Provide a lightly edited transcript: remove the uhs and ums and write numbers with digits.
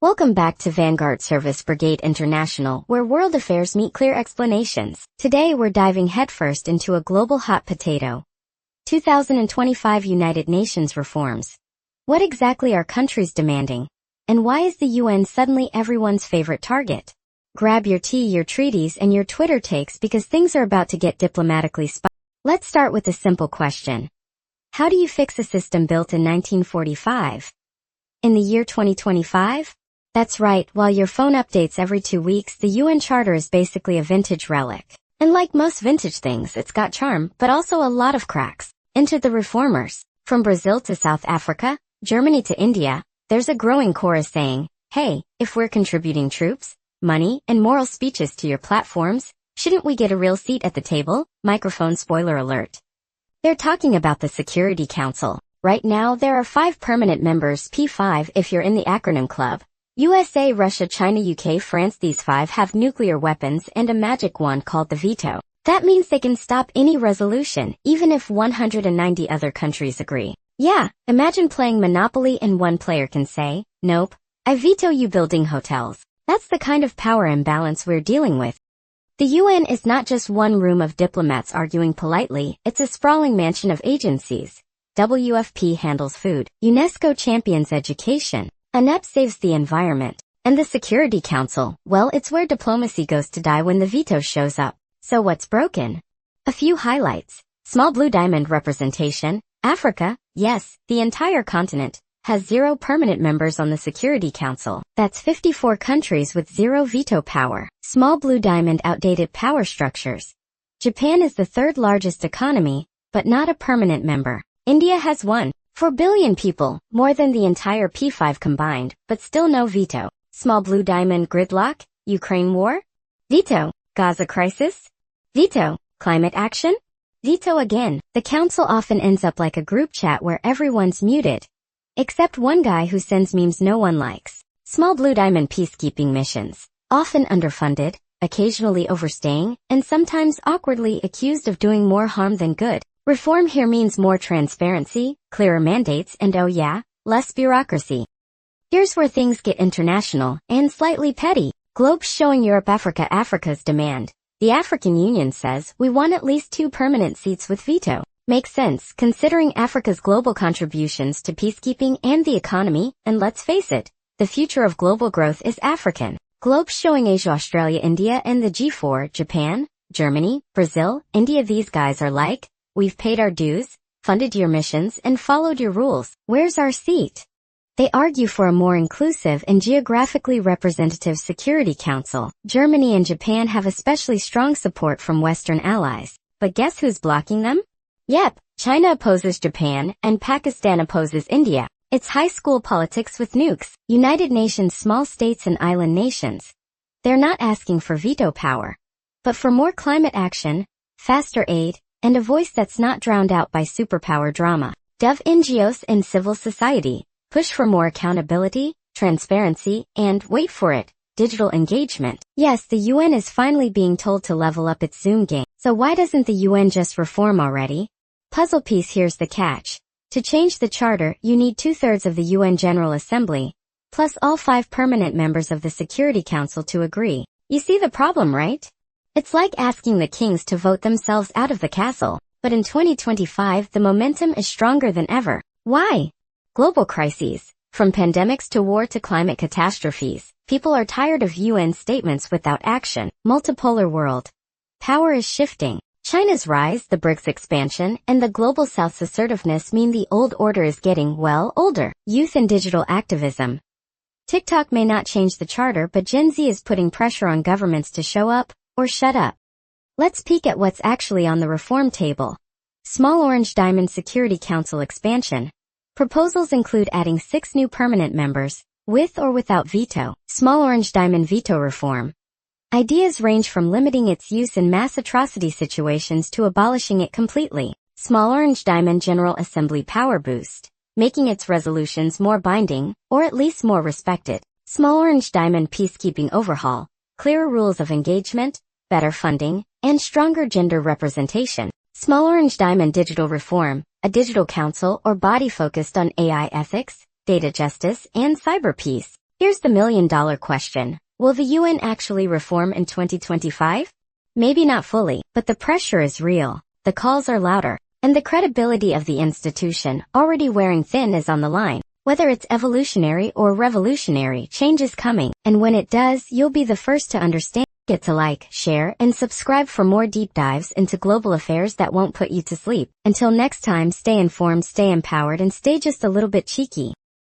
Welcome back to Vanguard Service Brigade International, where world affairs meet clear explanations. Today we're diving headfirst into a global hot potato. 2025 United Nations reforms. What exactly are countries demanding? And why is the UN suddenly everyone's favorite target? Grab your tea, your treaties, and your Twitter takes because things are about to get diplomatically spicy. Let's start with a simple question. How do you fix a system built in 1945? In the year 2025? That's right, while your phone updates every 2 weeks, the UN Charter is basically a vintage relic. And like most vintage things, it's got charm, but also a lot of cracks. Enter the reformers. From Brazil to South Africa, Germany to India, there's a growing chorus saying, hey, if we're contributing troops, money, and moral speeches to your platforms, shouldn't we get a real seat at the table? Microphone spoiler alert. They're talking about the Security Council. Right now, there are 5 permanent members, P5 if you're in the acronym club. USA, Russia, China, UK, France. These 5 have nuclear weapons and a magic wand called the veto. That means they can stop any resolution, even if 190 other countries agree. Yeah, imagine playing Monopoly and one player can say, nope, I veto you building hotels. That's the kind of power imbalance we're dealing with. The UN is not just one room of diplomats arguing politely, it's a sprawling mansion of agencies. WFP handles food, UNESCO champions education, UNEP saves the environment, and the Security Council, well, it's where diplomacy goes to die when the veto shows up. So what's broken? A few highlights. Small blue diamond representation. Africa, yes, the entire continent, has 0 permanent members on the Security Council. That's 54 countries with 0 veto power. Small blue diamond outdated power structures. Japan is the 3rd largest economy, but not a permanent member. India has 1.4 billion people, more than the entire P5 combined, but still no veto. Small blue diamond gridlock, Ukraine war? Veto. Gaza crisis? Veto. Climate action? Veto again. The council often ends up like a group chat where everyone's muted. Except one guy who sends memes no one likes. Small blue diamond peacekeeping missions. Often underfunded, occasionally overstaying, and sometimes awkwardly accused of doing more harm than good. Reform here means more transparency, clearer mandates, and oh yeah, less bureaucracy. Here's where things get international and slightly petty. Globes showing Europe, Africa's demand. The African Union says, we want at least 2 permanent seats with veto. Makes sense, considering Africa's global contributions to peacekeeping and the economy, and let's face it, the future of global growth is African. Globes showing Asia, Australia, India, and the G4, Japan, Germany, Brazil, India. These guys are like, we've paid our dues, funded your missions, and followed your rules. Where's our seat? They argue for a more inclusive and geographically representative Security Council. Germany and Japan have especially strong support from Western allies. But guess who's blocking them? Yep, China opposes Japan, and Pakistan opposes India. It's high school politics with nukes. United Nations small states and island nations. They're not asking for veto power, but for more climate action, faster aid, and a voice that's not drowned out by superpower drama. Dove NGOs and civil society push for more accountability, transparency, and, wait for it, digital engagement. Yes, the UN is finally being told to level up its Zoom game. So why doesn't the UN just reform already? Puzzle piece. Here's the catch. To change the charter, you need 2/3 of the UN General Assembly, plus all 5 permanent members of the Security Council to agree. You see the problem, right? It's like asking the kings to vote themselves out of the castle. But in 2025, the momentum is stronger than ever. Why? Global crises. From pandemics to war to climate catastrophes, people are tired of UN statements without action. Multipolar world. Power is shifting. China's rise, the BRICS expansion, and the Global South's assertiveness mean the old order is getting, well, older. Youth and digital activism. TikTok may not change the charter, but Gen Z is putting pressure on governments to show up or shut up. Let's peek at what's actually on the reform table. Small orange diamond Security Council expansion. Proposals include adding 6 new permanent members, with or without veto. Small orange diamond veto reform. Ideas range from limiting its use in mass atrocity situations to abolishing it completely. Small orange diamond General Assembly power boost, making its resolutions more binding, or at least more respected. Small orange diamond peacekeeping overhaul, clearer rules of engagement, better funding, and stronger gender representation. Small orange diamond digital reform, a digital council or body focused on AI ethics, data justice, and cyber peace. Here's the million-dollar question. Will the UN actually reform in 2025? Maybe not fully, but the pressure is real, the calls are louder, and the credibility of the institution, already wearing thin, is on the line. Whether it's evolutionary or revolutionary, change is coming, and when it does, you'll be the first to understand. Get to like, share, and subscribe for more deep dives into global affairs that won't put you to sleep. Until next time, stay informed, stay empowered, and stay just a little bit cheeky.